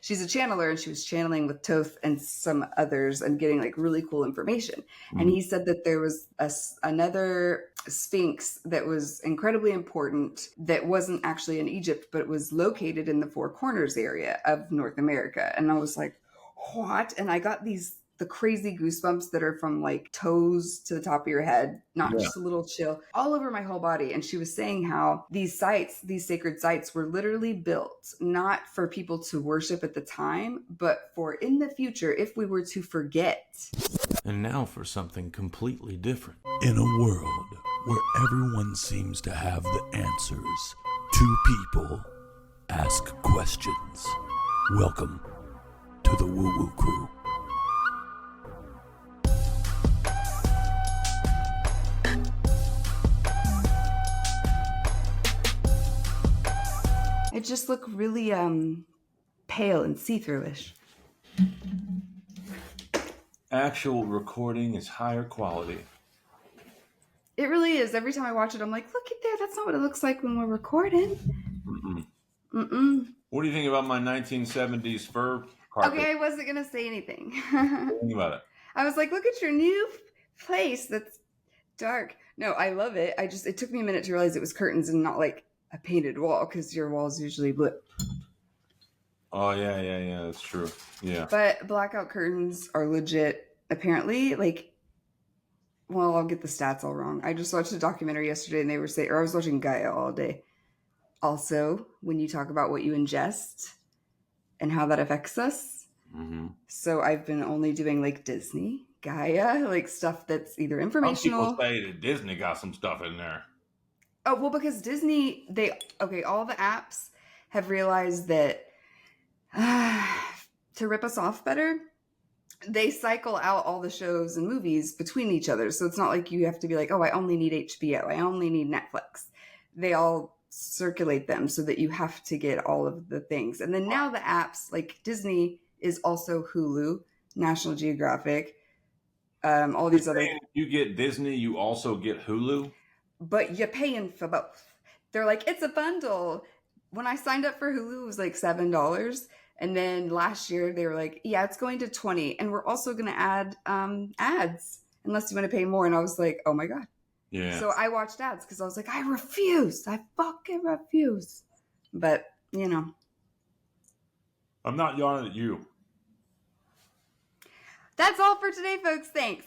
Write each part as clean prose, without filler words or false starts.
she's a channeler, and she was channeling with Toth and some others and getting like really cool information. And he said that there was another sphinx that was incredibly important that wasn't actually in Egypt, but was located in the Four Corners area of North America. And I was like, what? And I got the crazy goosebumps that are from like toes to the top of your head, not just a little chill, all over my whole body. And she was saying how these sites, these sacred sites, were literally built not for people to worship at the time, but for in the future if we were to forget. And now for something completely different. In a world where everyone seems to have the answers, two people ask questions. Welcome to the Woo Woo Crew. It just looked really pale and see-through-ish. Actual recording is higher quality. It really is. Every time I watch it, I'm like, look at that. That's not what it looks like when we're recording. What do you think about my 1970s fur carpet? Okay, I wasn't going to say anything. Think about it. I was like, look at your new place that's dark. No, I love it. It took me a minute to realize it was curtains and not like a painted wall, because your wall's usually blue. Oh, yeah, that's true. Yeah. But blackout curtains are legit, apparently. Like, well, I'll get the stats all wrong. I just watched a documentary yesterday and they were saying, or I was watching Gaia all day. Also, when you talk about what you ingest and how that affects us. Mm-hmm. So I've been only doing like Disney, Gaia, like stuff that's either informational. Some people say that Disney got some stuff in there. Oh, well, because Disney, all the apps have realized that to rip us off better, they cycle out all the shows and movies between each other. So it's not like you have to be like, oh, I only need HBO. I only need Netflix. They all circulate them so that you have to get all of the things. And then now the apps, like Disney is also Hulu, National Geographic, all these other. You get Disney, you also get Hulu? But you're paying for both. They're like, it's a bundle. When I signed up for Hulu, it was like $7. And then last year they were like, yeah, it's going to $20. And we're also going to add ads unless you want to pay more. And I was like, oh my God. Yeah. So I watched ads because I was like, I refuse. I fucking refuse. But, you know. I'm not yawning at you. That's all for today, folks. Thanks.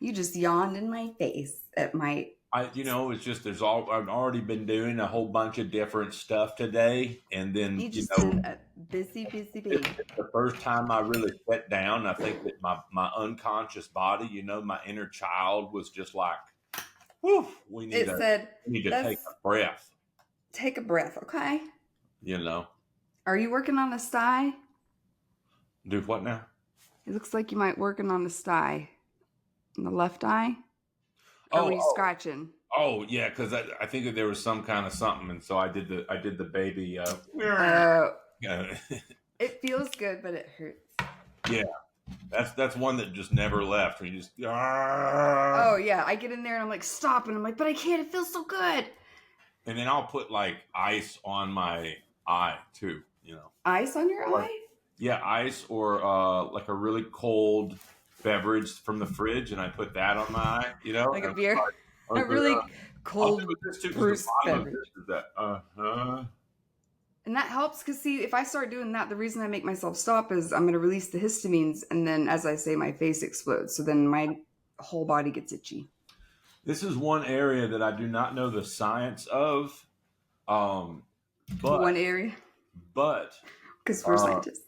You just yawned in my face at my... it's just I've already been doing a whole bunch of different stuff today, and then been a busy baby. It's the first time I really sat down. I think that my unconscious body, my inner child was just like, whew, we need to take a breath. Take a breath, okay? Are you working on a sty? Do what now? It looks like you might working on a sty. In the left eye? Or were you scratching? Oh yeah, because I think that there was some kind of something, and so I did the baby. It feels good, but it hurts. Yeah, that's one that just never left. Where you just. Oh yeah, I get in there and I'm like, stop, and I'm like, but I can't. It feels so good. And then I'll put like ice on my eye too. Ice on your eye? Yeah, ice or like a really cold beverage from the fridge, and I put that on my eye, like a beer, a really cold Bruce beverage. And that helps because see, if I start doing that, the reason I make myself stop is I'm going to release the histamines, and then as I say, my face explodes. So then my whole body gets itchy. This is one area that I do not know the science of. One area, but because we're scientists.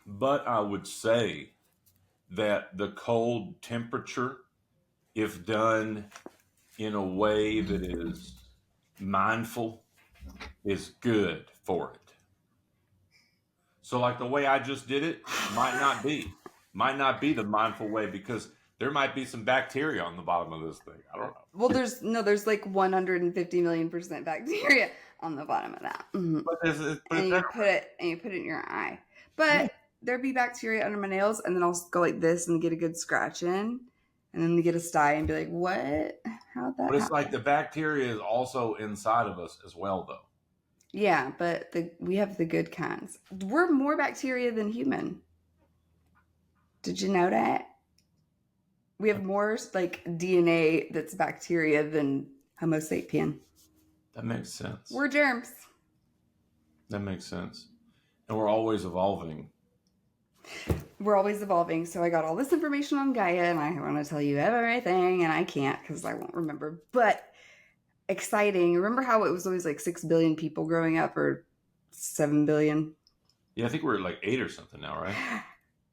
But I would say that the cold temperature, if done in a way that is mindful, is good for it. So like the way I just did it might not be the mindful way, because there might be some bacteria on the bottom of this thing. I don't know. Well, there's like 150 million% bacteria on the bottom of that. Mm-hmm. And you put it in your eye. But there'd be bacteria under my nails, and then I'll go like this and get a good scratch in, and then get a sty and be like, what? How'd that happen? But it's like the bacteria is also inside of us as well, though. Yeah, but we have the good kinds. We're more bacteria than human. Did you know that? We have more like DNA that's bacteria than Homo sapien. That makes sense. We're germs. That makes sense. And we're always evolving. We're always evolving. So I got all this information on Gaia and I want to tell you everything and I can't because I won't remember. But exciting. Remember how it was always like 6 billion people growing up or 7 billion? Yeah, I think we're at like 8 or something now, right?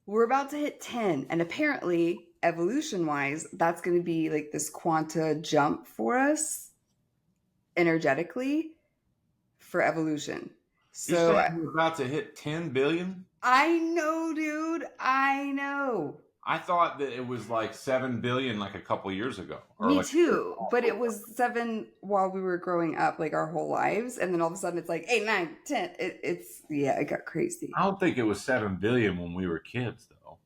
We're about to hit 10. And apparently, evolution wise, that's going to be like this quanta jump for us energetically for evolution. You're So saying we're about to hit 10 billion? I know, dude. I know. I thought that it was like 7 billion like a couple years ago. Or Me like too. But it was 7 while we were growing up, like our whole lives. And then all of a sudden it's like 8, 9, 10. Yeah, it got crazy. I don't think it was 7 billion when we were kids, though.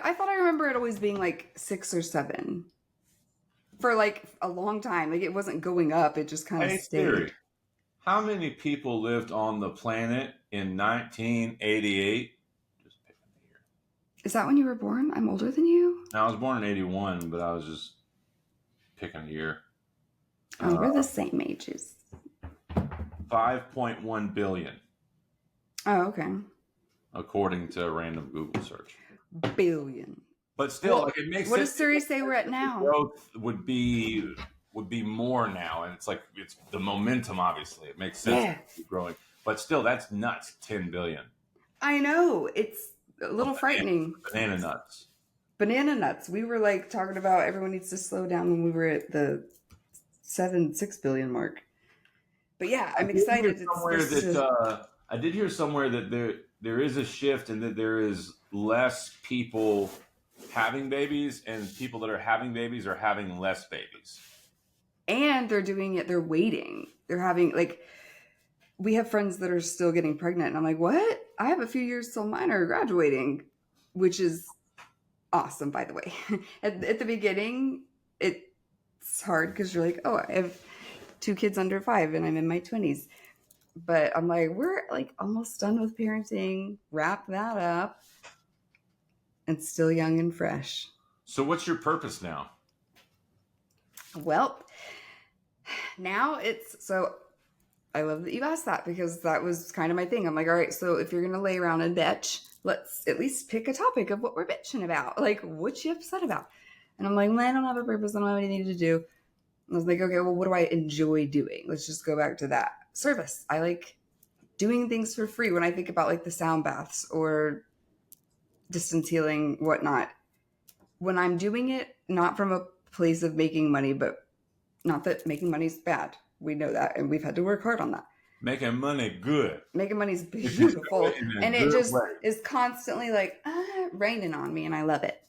I thought I remember it always being like 6 or 7 for like a long time. Like it wasn't going up, it just kind of Hey, stayed. Siri, how many people lived on the planet in 1988? Just picking the year. Is that when you were born? I'm older than you. Now, I was born in 81, but I was just picking a year. Oh, we're the same ages. 5.1 billion, Oh, okay. according to a random Google search. Billion. But still, Well, like it makes what sense. does Siri say we're at now? Growth would be more now, and it's like it's the momentum. Obviously, it makes sense to keep growing, but still, that's nuts. 10 billion. I know. It's a little frightening. Banana nuts. Banana nuts. We were like talking about everyone needs to slow down when we were at the 6 billion mark. But yeah, I'm excited. I did hear somewhere that there is a shift and that there is less people having babies, and people that are having babies are having less babies. And they're doing it. They're waiting. They're having like. We have friends that are still getting pregnant, and I'm like, what? I have a few years till mine are graduating, which is awesome, by the way. At the beginning, it's hard because you're like, oh, I have 2 kids under 5 and I'm in my 20s. But I'm like, we're like almost done with parenting. Wrap that up. And still young and fresh. So what's your purpose now? Well, now so I love that you asked that because that was kind of my thing. I'm like, all right, so if you're going to lay around and bitch, let's at least pick a topic of what we're bitching about. Like, what you upset about? And I'm like, well, I don't have a purpose. I don't have anything to do. And I was like, okay, well, what do I enjoy doing? Let's just go back to that. Service. I like doing things for free when I think about like the sound baths or distance healing, whatnot. When I'm doing it, not from a place of making money, but not that making money is bad. We know that, and we've had to work hard on that. Making money good. Making money is beautiful, and it just way. is constantly like raining on me, and I love it.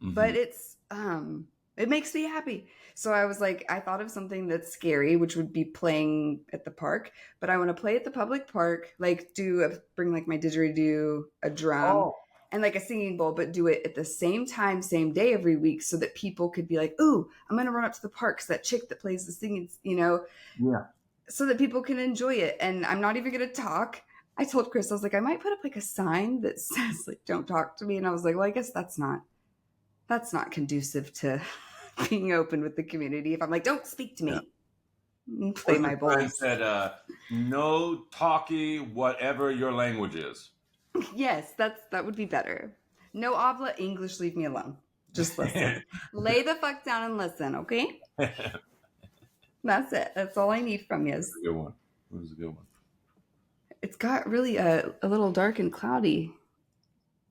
Mm-hmm. But it makes me happy. So I was like, I thought of something that's scary, which would be playing at the park. But I want to play at the public park, like bring like my didgeridoo, a drum, and like a singing bowl, but do it at the same time, same day every week, so that people could be like, ooh, I'm going to run up to the park, 'cause that chick that plays the singing, Yeah. So that people can enjoy it. And I'm not even going to talk. I told Chris, I was like, I might put up like a sign that says like, don't talk to me. And I was like, well, I guess that's not conducive to being open with the community. If I'm like, don't speak to me. Yeah. Play my bowls. Said, no talkie, whatever your language is. Yes, that would be better. No habla English, leave me alone. Just listen. Lay the fuck down and listen, okay? That's it. That's all I need from you. It was a good one. It was a good one. It's got really a little dark and cloudy.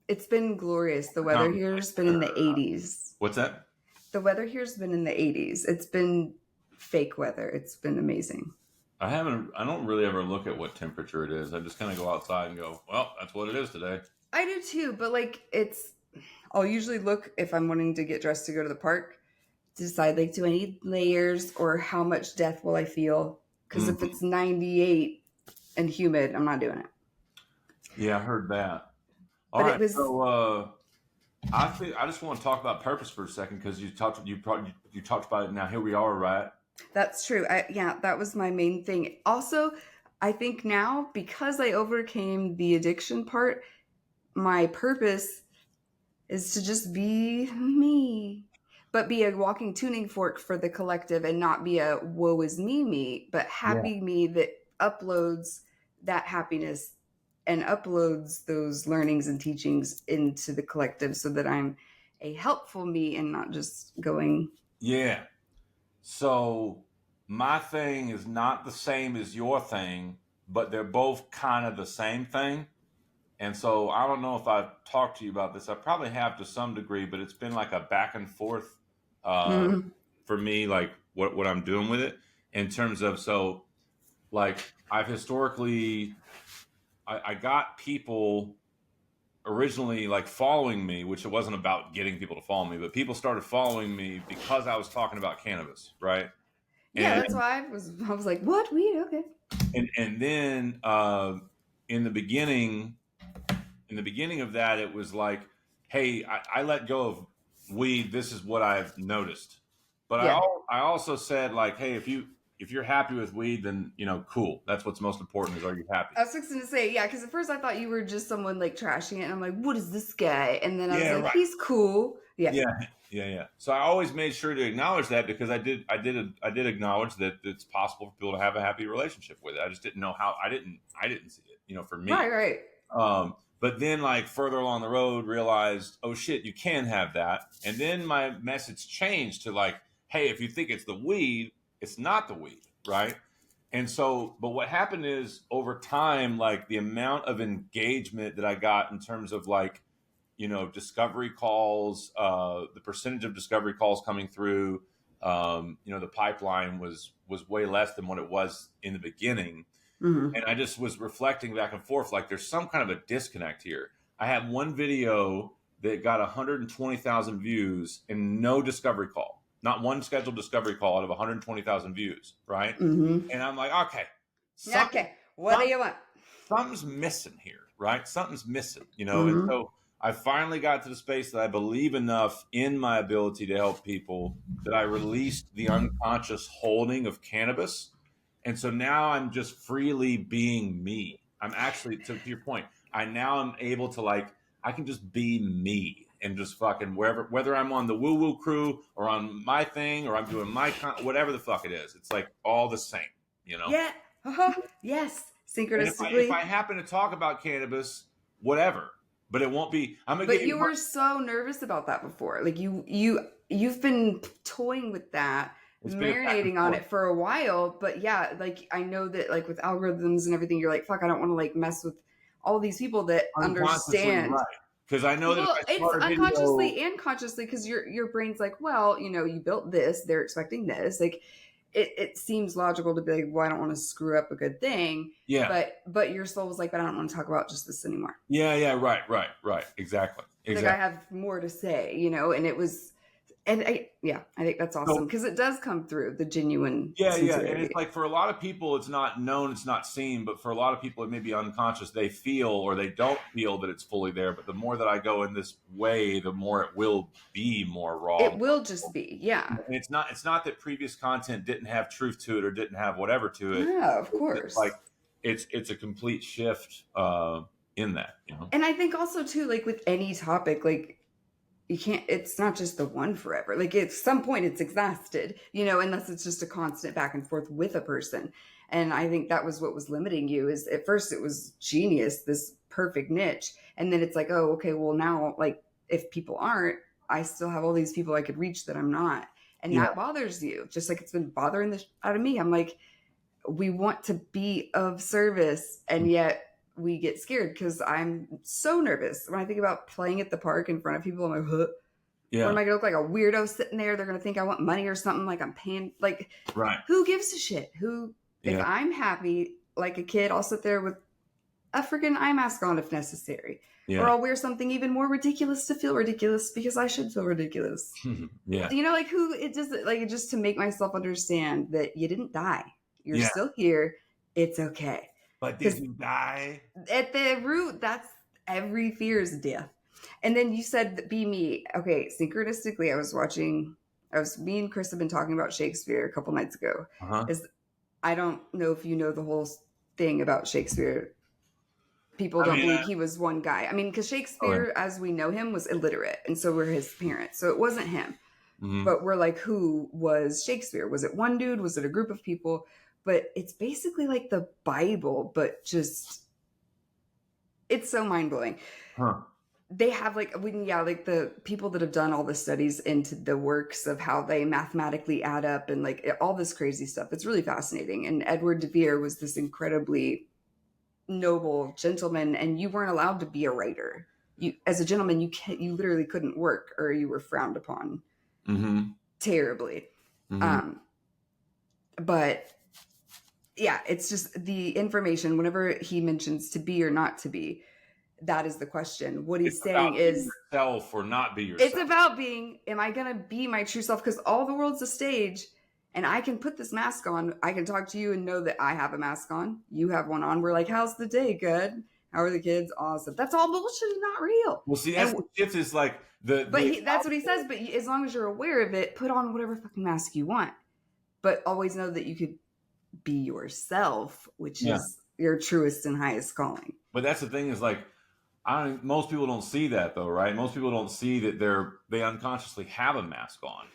It's been glorious. The weather here's been in the 80s. What's that? The weather here's been in the 80s. It's been fake weather. It's been amazing. I don't really ever look at what temperature it is. I just kind of go outside and go, well, that's what it is today. I do too, but like I'll usually look if I'm wanting to get dressed to go to the park to decide like, do I need layers or how much death will I feel? Because if it's 98 and humid, I'm not doing it. Yeah, I heard that. All right, so I just want to talk about purpose for a second because you talked about it. Now here we are, right? That's true. Yeah, that was my main thing. Also, I think now because I overcame the addiction part, my purpose is to just be me, but be a walking tuning fork for the collective and not be a woe is me, but Yeah. happy me that uploads that happiness and uploads those learnings and teachings into the collective so that I'm a helpful me and not just going. Yeah. So my thing is not the same as your thing, but they're both kind of the same thing. And so I don't know if I've talked to you about this. I probably have to some degree, but it's been like a back and forth uh, Mm, for me, like what I'm doing with it in terms of so like I've historically I got people originally like following me, which it wasn't about getting people to follow me, but people started following me because I was talking about cannabis, right? yeah, And that's why I was like, what weed? Okay. and then in the beginning of that, it was like, hey, I let go of weed. This is what I've noticed. But Yeah. I also said like, hey, if you're happy with weed, then cool. That's what's most important is, are you happy? I was fixing to say, yeah, because at first I thought you were just someone like trashing it, and I'm like, what is this guy? And then I was Yeah, like, right. he's cool. Yeah. Yeah, yeah. So I always made sure to acknowledge that because I did acknowledge that it's possible for people to have a happy relationship with it. I just didn't know how. I didn't see it, for Right, me. right. But then, like further along the road, realized, oh shit, you can have that. And then my message changed to like, hey, if you think it's the weed, it's not the weed, right? And so, but what happened is over time, like the amount of engagement that I got in terms of like, discovery calls, the percentage of discovery calls coming through, the pipeline was way less than what it was in the beginning. Mm-hmm. And I just was reflecting back and forth, like there's some kind of a disconnect here. I had one video that got 120,000 views and no discovery call, not one scheduled discovery call out of 120,000 views, right? Mm-hmm. And I'm like, okay, something, Okay. What do you want? something's missing here, right? Something's missing. And Mm-hmm. so I finally got to the space that I believe enough in my ability to help people that I released the unconscious holding of cannabis. And so now I'm just freely being me. I'm actually, to your point, I now am able to like, I can just be me and just fucking whether I'm on the woo woo crew or on my thing or I'm doing whatever the fuck it is. It's like all the same. Yeah. Uh-huh. Yes. And if I Synchronistically. happen to talk about cannabis, whatever, but it won't be. I'm gonna give But you you were so nervous about that before. Like you've been toying with that, It's been a back and marinating on forth it for a while. But yeah, like I know that like with algorithms and everything, you're like, fuck, I don't want to like mess with all these people that unconsciously, understand. right? Because I know that if Well, I it's start a video, unconsciously and consciously because your brain's like, well, you built this, they're expecting this. Like it seems logical to be like, well, I don't want to screw up a good thing. yeah, But your soul was like, but I don't want to talk about just this anymore. yeah, right, exactly, Like I exactly. have more to say, and it was, and I think that's awesome So because it does come through the genuine yeah, and it's sincerity. like for a lot of people, it's not known, it's not seen, but for a lot of people, it may be unconscious. They feel or they don't feel that it's fully there. But the more that I go in this way, the more it will be more raw. It will just be, yeah. And it's not that previous content didn't have truth to it or didn't have whatever to it. No, of It's just like course. it's a complete shift in that. And I think also too, like with any topic, like you can't, it's not just the one forever. Like at some point it's exhausted, unless it's just a constant back and forth with a person. And I think that was what was limiting you is at first it was genius, this perfect niche. And then it's like, oh, okay, well now like if people aren't, I still have all these people I could reach that I'm not. And Yeah, that bothers you, just like it's been bothering the out of me. I'm like, we want to be of service and yet we get scared because I'm so nervous when I think about playing at the park in front of people. I'm like, huh, what yeah, am I gonna look like, a weirdo sitting there? They're gonna think I want money or something, like I'm paying. Like right. who gives a shit? Who, if Yeah, I'm happy like a kid, I'll sit there with a freaking eye mask on if necessary, or yeah, I'll wear something even more ridiculous to feel ridiculous because I should feel ridiculous. yeah, Like who, just to make myself understand that you didn't die, you're yeah. still here, it's okay. But did Because you die? at the root, that's every fear is death. And then you said, be me. Okay, synchronistically, I was watching Me and Chris have been talking about Shakespeare a couple nights ago. Uh-huh. I don't know if you know the whole thing about Shakespeare. People don't believe he was one guy. I mean, because Shakespeare, as we know him, was illiterate, and so were his parents. So it wasn't him. Mm-hmm. But we're like, who was Shakespeare? Was it one dude? Was it a group of people? But it's basically like the Bible, but just, it's so mind-blowing. Huh. They have like the people that have done all the studies into the works of how they mathematically add up and like all this crazy stuff. It's really fascinating. And Edward de Vere was this incredibly noble gentleman, and you weren't allowed to be a writer. You, as a gentleman, you literally couldn't work, or you were frowned upon terribly. But yeah, it's just the information. Whenever he mentions to be or not to be, that is the question. What he's saying is yourself or not be yourself. It's about being, am I going to be my true self? Because all the world's a stage, and I can put this mask on. I can talk to you and know that I have a mask on. You have one on. We're like, how's the day? Good. How are the kids? Awesome. That's all bullshit and not real. Well, see, that's what shift is like. That's what he says. But as long as you're aware of it, put on whatever fucking mask you want. But always know that you could be yourself, which is your truest and highest calling. But that's the thing is like, most people don't see that though, right? Most people don't see that they unconsciously have a mask on.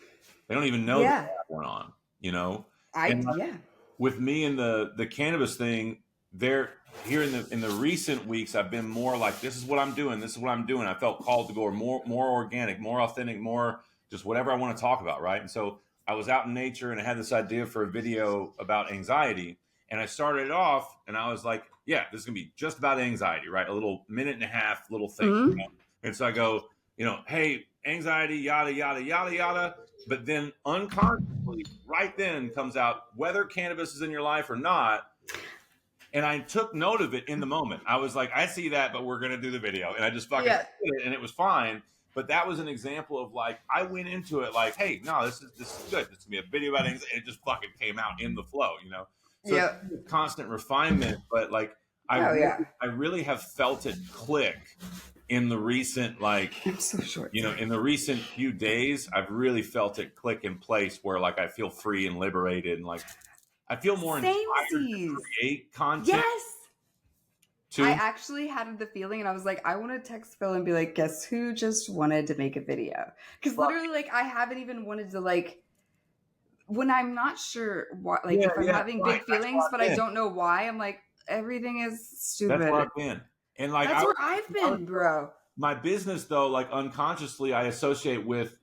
They don't even know they have one on, you know? With me and the cannabis thing, here in the recent weeks, I've been more like, this is what I'm doing. This is what I'm doing. I felt called to go more organic, more authentic, more just whatever I want to talk about, right? And so I was out in nature and I had this idea for a video about anxiety. And I started it off and I was like, yeah, this is going to be just about anxiety, right? A little minute and a half little thing. You know? And so I go, hey, anxiety, yada, yada, yada, yada. But then unconsciously, right then comes out whether cannabis is in your life or not. And I took note of it in the moment. I was like, I see that, but we're going to do the video. And I just fucking did it, and it was fine. But that was an example of like, I went into it like, hey, no, this is good. This is going to be a video about anxiety. And it just fucking came out in the flow, So it's constant refinement, but like I really have felt it click in the recent I'm so short. In the recent few days, I've really felt it click in place where like I feel free and liberated and like I feel more inspired to create content. Yes. I actually had the feeling and I was like, I want to text Phil and be like, guess who just wanted to make a video? Because literally like I haven't even wanted to like when I'm not sure what, like if I'm having big feelings, but I don't know why, I'm like, everything is stupid. That's where I've been. And like that's where I've been, bro. My business though, like unconsciously I associate with,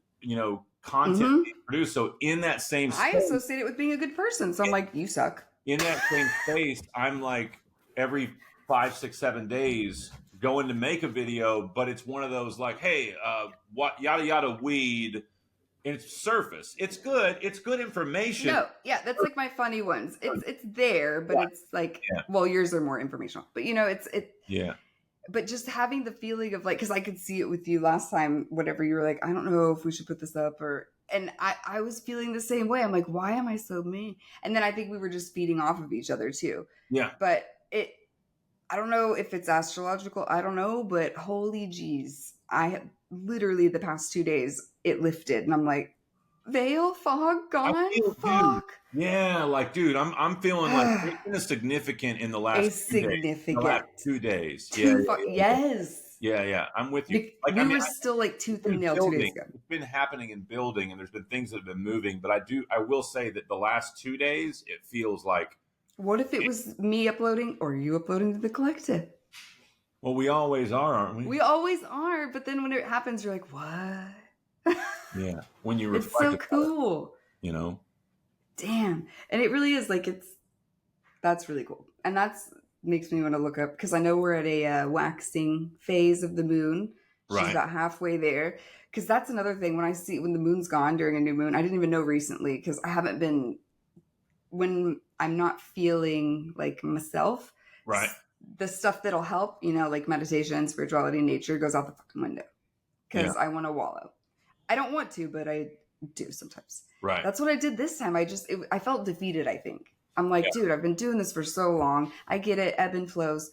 content being produced. So in that same space, I associate it with being a good person. So I'm like, you suck. In that same space, I'm like every 5, 6, 7 days going to make a video, but it's one of those like, hey, what yada yada weed. And it's surface. It's good. It's good information. No, that's like my funny ones. It's there, but it's like, well, yours are more informational. But But just having the feeling of like, because I could see it with you last time. Whatever you were like, I don't know if we should put this up and I was feeling the same way. I'm like, why am I so mean? And then I think we were just feeding off of each other too. Yeah. But I don't know if it's astrological. I don't know, but holy geez, I literally the past 2 days it lifted, and I'm like, veil, fog, gone, fuck. Yeah, like, dude, I'm feeling like it's been significant in the last 2 days. Yes. Yeah, I'm with you. Like, we were still like tooth and nail 2 days ago. It's been happening and building, and there's been things that have been moving. But I will say that the last 2 days, it feels like. What if it was me uploading or you uploading to the collective? Well, we always are, aren't we? We always are, but then when it happens, you're like, what? Yeah, when you reflect, it's so cool. Damn, and it really is like that's really cool, and that's makes me want to look up because I know we're at a waxing phase of the moon. She's about halfway there. Because that's another thing when I see when the moon's gone during a new moon. I didn't even know recently because I haven't been when I'm not feeling like myself. Right. The stuff that'll help, like meditation, spirituality, nature goes out the fucking window because I want to wallow. I don't want to, but I do sometimes. Right. That's what I did this time. I felt defeated, I think. I'm like, dude, I've been doing this for so long. I get it, ebb and flows.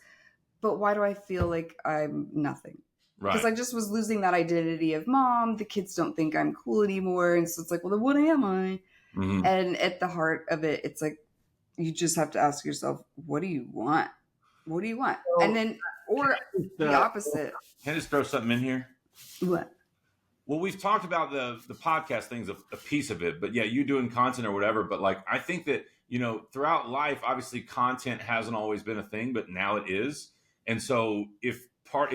But why do I feel like I'm nothing? because Right. I just was losing that identity of mom. The kids don't think I'm cool anymore. And so it's like, well, then what am I? Hmm. And at the heart of it, it's like, you just have to ask yourself, what do you want? What do you want? And So, then, or the uh, opposite. can I just throw something in here? What? Well, we've talked about the podcast thing's a piece of it, but yeah, you doing content or whatever. But like, I think that throughout life, obviously, content hasn't always been a thing, but now it is. And so, if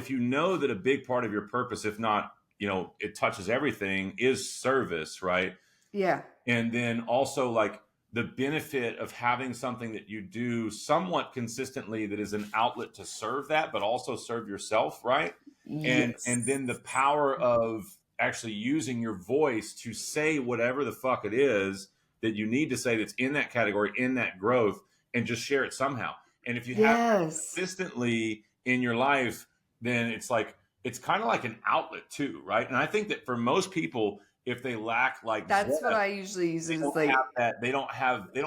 you know that a big part of your purpose, if not, it touches everything, is service, right? Yeah. And then also like the benefit of having something that you do somewhat consistently that is an outlet to serve that, but also serve yourself, right? And Yes. then the power of actually using your voice to say whatever the fuck it is that you need to say that's in that category, in that growth, and just share it somehow. And if you have that Yes. consistently in your life, then it's kind of like an outlet too, right? And I think that for most people, if they lack like That's what zest, I usually use they is don't have like, that. They don't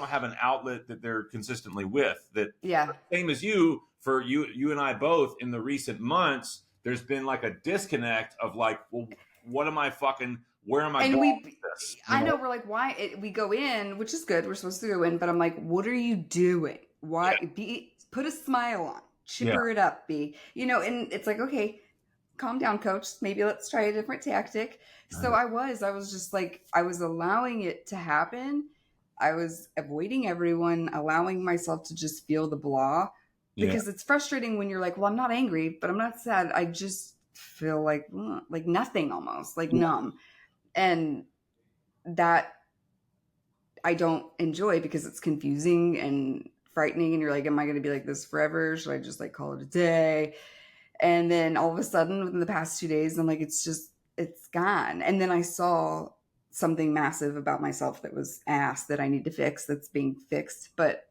have an outlet that they're consistently with. That yeah. same as you, for you and I both in the recent months, there's been like a disconnect of like, well, what am I fucking? Where am I And going with this? I know we're like, why? We go in, which is good. We're supposed to go in, but I'm like, what are you doing? Why? Put a smile on, Yeah, chipper it up, and it's like, okay, calm down, coach. Maybe let's try a different tactic. So yeah, I was just like, I was allowing it to happen. I was avoiding everyone, allowing myself to just feel the blah, yeah, because it's frustrating when you're like, well, I'm not angry, but I'm not sad. I just feel like nothing, almost like numb. And that I don't enjoy because it's confusing and frightening. And you're like, am I going to be like this forever? Should I just like call it a day? And then all of a sudden, within the past 2 days, I'm like, it's gone. And then I saw something massive about myself that was ass that I need to fix, that's being fixed. But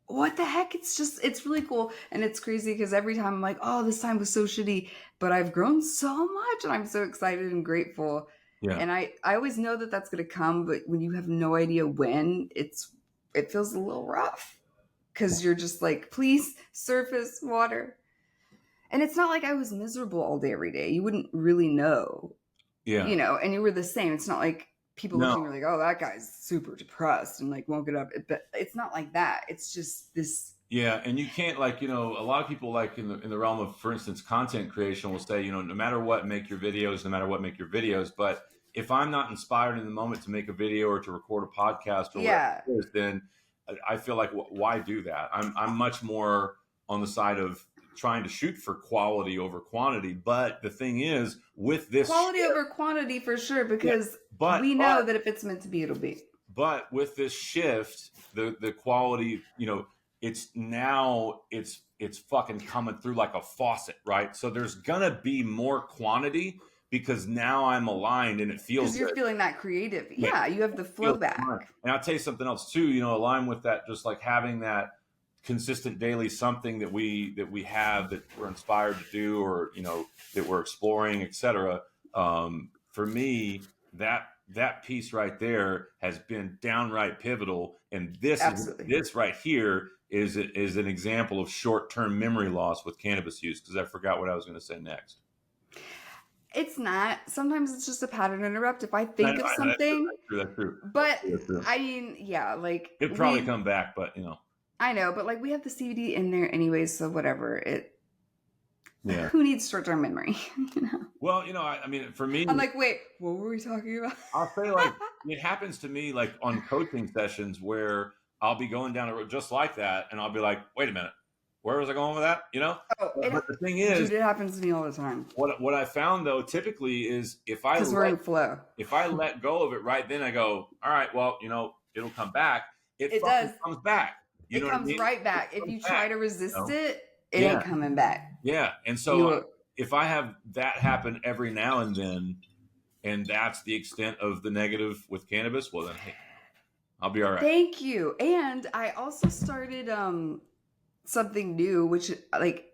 what the heck? It's really cool. And it's crazy because every time I'm like, oh, this time was so shitty, but I've grown so much and I'm so excited and grateful. yeah. And I always know that that's going to come, but when you have no idea when, it feels a little rough because you're just like, please, surface water. And it's not like I was miserable all day, every day. You wouldn't really know, Yeah. and you were the same. It's not like people No. looking like, oh, that guy's super depressed and like won't get up. But it's not like that. It's just this. Yeah, and you can't like a lot of people like in the realm of, for instance, content creation will say no matter what, make your videos, no matter what, make your videos. But if I'm not inspired in the moment to make a video or to record a podcast or whatever Yeah, it is, then I feel like why do that? I'm much more on the side of trying to shoot for quality over quantity. But the thing is, with this quality shift, over quantity for sure, yeah, because but we know that if it's meant to be, it'll be. but with this shift, the quality, it's fucking coming through like a faucet, right? So there's gonna be more quantity because now I'm aligned and it feels Because you're good. feeling that creative. Yeah, Yeah, you have the it flow feels fun. back. And I'll tell you something else too, aligned with that, just like having that consistent daily something that we have that we're inspired to do, or that we're exploring, etc. For me, that piece right there has been downright pivotal, and Absolutely. this right here is an example of short-term memory loss with cannabis use, because I forgot what I was going to say next. It's not. Sometimes it's just a pattern interrupt. If I I think know, of I know, something, that's true. That's true. but That's true. I mean, yeah, like It'd probably come back, but I know, but like we have the CBD in there anyways, so whatever. yeah. Who needs short-term memory? Well, I mean, for me, I'm like, wait, what were we talking about? I'll say like it happens to me like on coaching sessions where I'll be going down a road just like that, and I'll be like, wait a minute, where was I going with that? Oh, But the thing is, dude, it happens to me all the time what I found though typically is because we're in flow. if I let go of it right then, I go, all right, well, it'll come back. It fucking Does. comes back. You It know what I comes mean? right back. If you try to resist it, it Yeah. ain't coming back. Yeah, and so if I have that happen every now and then, and that's the extent of the negative with cannabis, well then, hey, I'll be all right. Thank you. And I also started something new, which like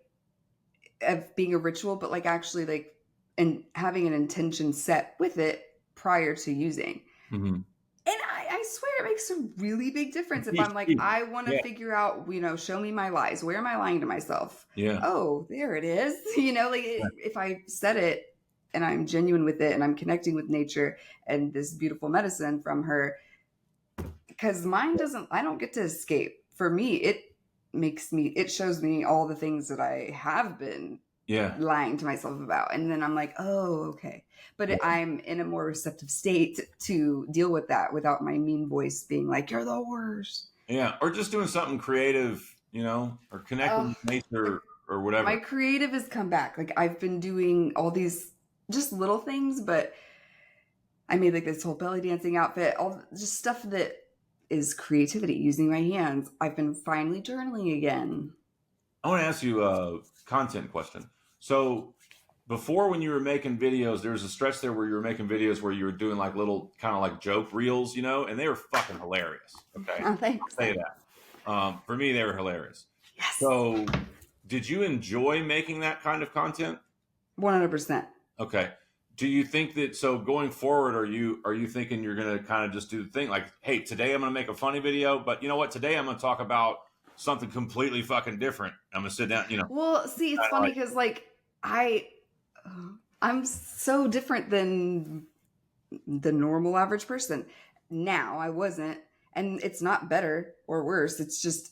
of being a ritual, but like actually like and having an intention set with it prior to using. Mm-hmm. And I I swear it makes a really big difference if Me I'm like, too. I want to Yeah. figure out, show me my lies. Where am I lying to myself? Yeah. Oh, there it is. If I said it and I'm genuine with it and I'm connecting with nature and this beautiful medicine from her, because mine doesn't, I don't get to escape. For me, it shows me all the things that I have been Yeah. lying to myself about. And then I'm like, oh, okay. But I'm in a more receptive state to deal with that without my mean voice being like, you're the worst. Yeah. Or just doing something creative, or connecting Uh, with nature or whatever. my creative has come back. Like I've been doing all these just little things, but I made like this whole belly dancing outfit, all just stuff that is creativity using my hands. I've been finally journaling again. I want to ask you a content question. So before, when you were making videos, there was a stretch there where you were making videos where you were doing like little kind of like joke reels, and they were fucking hilarious. Okay. Oh, thanks. I'll say that. For me, they were hilarious. Yes. So did you enjoy making that kind of content? 100%. Okay. Do you think that, so going forward, are you thinking you're going to kind of just do the thing like, hey, today I'm going to make a funny video, but you know what? Today I'm going to talk about something completely fucking different. I'm going to sit down, Well, see, it's funny because I'm so different than the normal average person. Now I wasn't, and it's not better or worse. It's just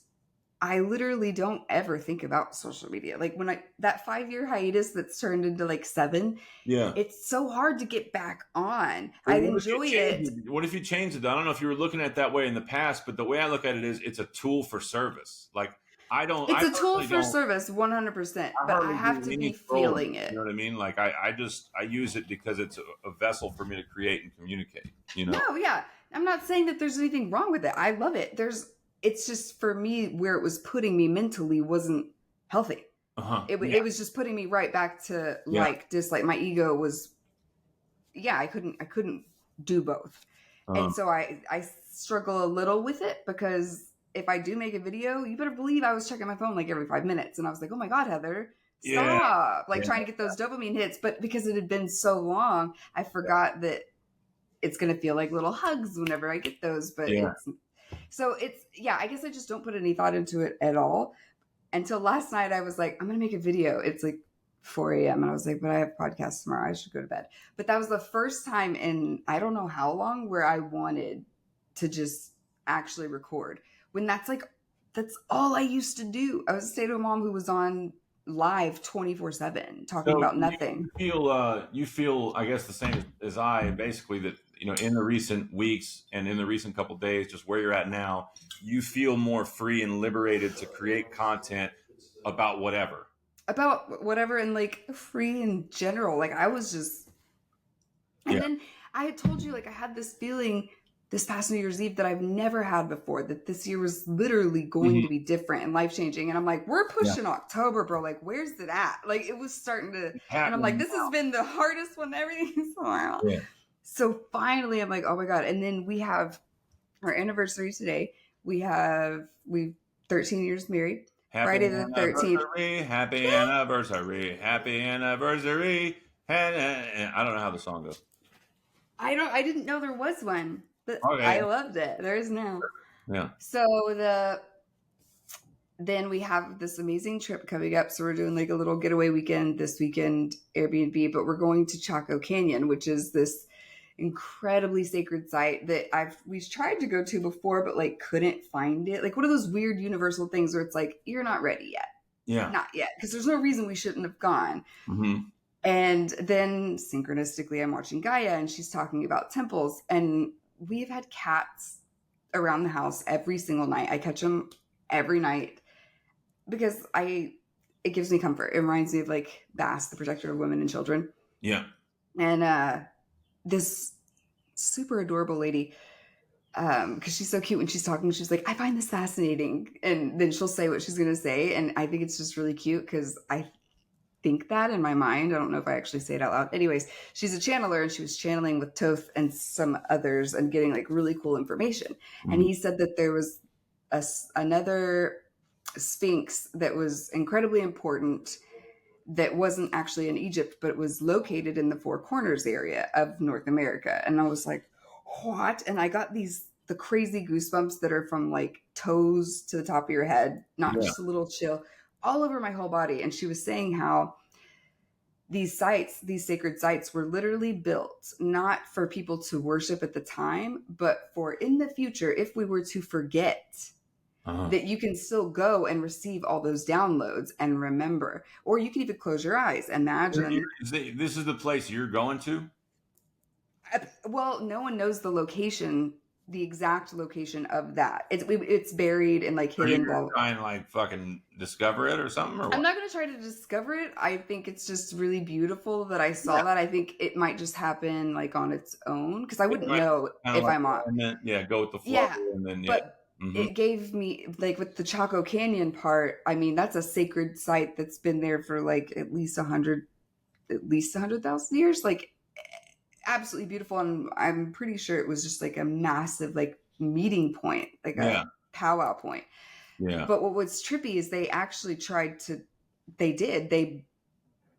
I literally don't ever think about social media. Like when that 5-year hiatus that's turned into like 7, Yeah. it's so hard to get back on. Well, I enjoy it. What if you changed it? I don't know if you were looking at it that way in the past, but the way I look at it is it's a tool for service. Like It's a tool for service, 100%. But I have to be feeling it. You know what I mean? Like I use it because it's a vessel for me to create and communicate. No, yeah. I'm not saying that there's anything wrong with it. I love it. It's just for me where it was putting me mentally wasn't healthy. Uh-huh. It was just putting me right back to dislike. My ego was, I couldn't do both. And so I struggle a little with it because if I do make a video, you better believe I was checking my phone like every 5 minutes. And I was like, oh my God, Heather, stop. Trying to get those dopamine hits. But because it had been so long, I forgot that it's going to feel like little hugs whenever I get those. But I guess I just don't put any thought into it at all. Until last night, I was like, I'm going to make a video. It's like 4 a.m. And I was like, but I have podcasts tomorrow. I should go to bed. But that was the first time in I don't know how long where I wanted to just actually record. When that's all I used to do. I was a stay-at-home mom who was on live 24/7 talking about nothing. You feel, I guess, the same as I, basically, that in the recent weeks and in the recent couple of days, just where you're at now, you feel more free and liberated to create content about whatever and like free in general. Like I was just, and then I had told you, like I had this feeling this past New Year's Eve that I've never had before, that this year was literally going to be different and life-changing. And I'm like, we're pushing October, bro. Like, where's it at? Like, it was starting to, and I'm like, this has been the hardest one, everything's so wild. Yeah. So finally, I'm like, oh my God. And then we have our anniversary today. We've 13 years married. Friday the 13th. Happy anniversary. Happy anniversary. I don't know how the song goes. I didn't know there was one. Okay. I loved it. There is now. Yeah. So then we have this amazing trip coming up. So we're doing like a little getaway weekend this weekend, Airbnb, but we're going to Chaco Canyon, which is this incredibly sacred site that we've tried to go to before, but like couldn't find it. Like one of those weird universal things where it's like, you're not ready yet. Yeah. Not yet. Because there's no reason we shouldn't have gone. Mm-hmm. And then synchronistically, I'm watching Gaia and she's talking about temples. And we've had cats around the house every single night. I catch them every night because it gives me comfort. It reminds me of like Bass, the protector of women and children. Yeah. And this super adorable lady, because she's so cute when she's talking, she's like, I find this fascinating. And then she'll say what she's going to say. And I think it's just really cute because I think that in my mind. I don't know if I actually say it out loud. Anyways, she's a channeler and she was channeling with Toth and some others and getting like really cool information. Mm-hmm. And he said that there was another Sphinx that was incredibly important that wasn't actually in Egypt, but it was located in the Four Corners area of North America. And I was like, what? And I got these the crazy goosebumps that are from like toes to the top of your head, not Yeah. just a little chill, all over my whole body. And she was saying how these sites, these sacred sites, were literally built not for people to worship at the time, but for in the future, if we were to forget, that you can still go and receive all those downloads and remember. Or you can even close your eyes. Imagine. This is the place you're going to? Well, no one knows the location, the exact location of that. It's buried and like Are you hidden. going to try and like fucking discover it or something? Or what? I'm not going to try to discover it. I think it's just really beautiful that I saw Yeah. that. I think it might just happen like on its own because I wouldn't Right. know Kinda if like I'm on. alignment. Yeah, go with the flow. Yeah, And then, yeah. but it gave me like with the Chaco Canyon part. I mean, that's a sacred site that's been there for like at least 100,000 years. Like absolutely beautiful, and I'm pretty sure it was just like a massive like meeting point, like Yeah. a powwow point. Yeah. But what was trippy is they actually they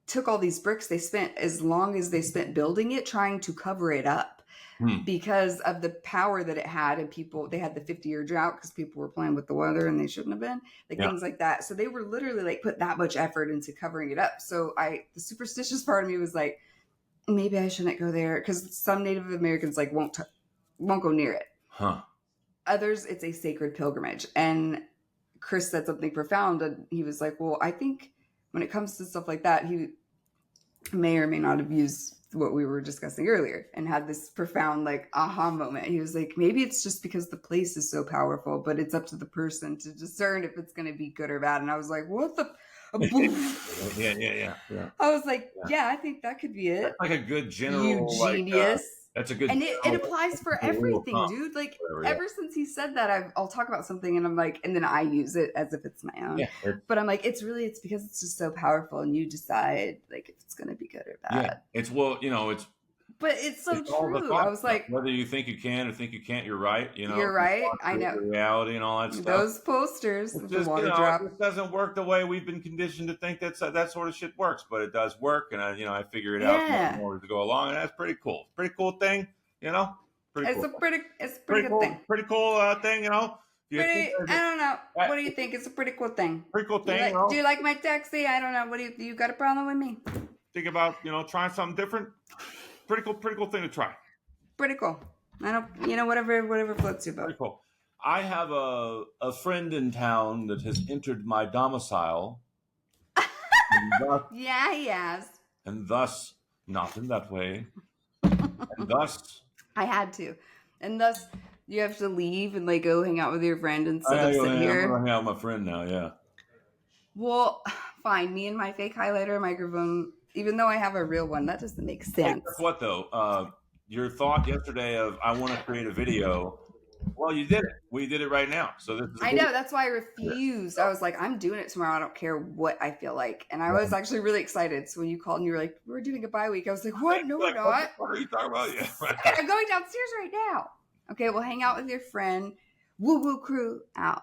took all these bricks, they spent as long as they spent building it trying to cover it up because of the power that it had. And they had the 50-year drought because people were playing with the weather and they shouldn't have been, like things like that. So they were literally like put that much effort into covering it up. So the superstitious part of me was like, maybe I shouldn't go there, because some Native Americans like won't go near it. Others, it's a sacred pilgrimage. And Chris said something profound, and he was like, well, I think when it comes to stuff like that, he may or may not have used what we were discussing earlier and had this profound like aha moment. He was like, maybe it's just because the place is so powerful, but it's up to the person to discern if it's going to be good or bad. And I was like, what the Yeah. I was like, yeah, I think that could be it. That's like a good general, You genius. that's a good, and it applies for everything, dude. Like ever since he said that, I'll talk about something and I'm like, and then I use it as if it's my own. Yeah. But I'm like, it's because it's just so powerful, and you decide like if it's gonna be good or bad. Yeah, it's But it's so true. I was like, whether you think you can or think you can't, you're right. You're right. I know. Reality and all that stuff. Those posters, It's the just, water drop. it doesn't work the way we've been conditioned to think that sort of shit works, but it does work. And I figure it out more to go along, and that's pretty cool. Pretty cool thing, Pretty It's cool. a pretty good cool thing. Pretty cool thing, I don't know. What do you think? It's a pretty cool thing. Pretty cool thing. Do you like my taxi? I don't know. What do you got a problem with me? Think about trying something different. Pretty cool thing to try. Pretty cool. I don't, whatever floats your boat. Pretty cool. I have a friend in town that has entered my domicile. Yeah, he has. And thus, not in that way. And thus, I had to. And thus, you have to leave and like go hang out with your friend instead of sit here. I'm gonna hang out with my friend now. Yeah. Well, fine. Me and my fake highlighter microphone. Even though I have a real one, that doesn't make sense. Hey, guess what though? Your thought yesterday of I want to create a video. Well, you did it. We did it right now. So this is I know. That's why I refused. I was like, I'm doing it tomorrow. I don't care what I feel like. And I was actually really excited. So when you called and you were like, we're doing a bye week, I was like, what? No, we're not. What are you talking about? Yeah. I'm going downstairs right now. Okay, well, hang out with your friend. Woo woo crew out.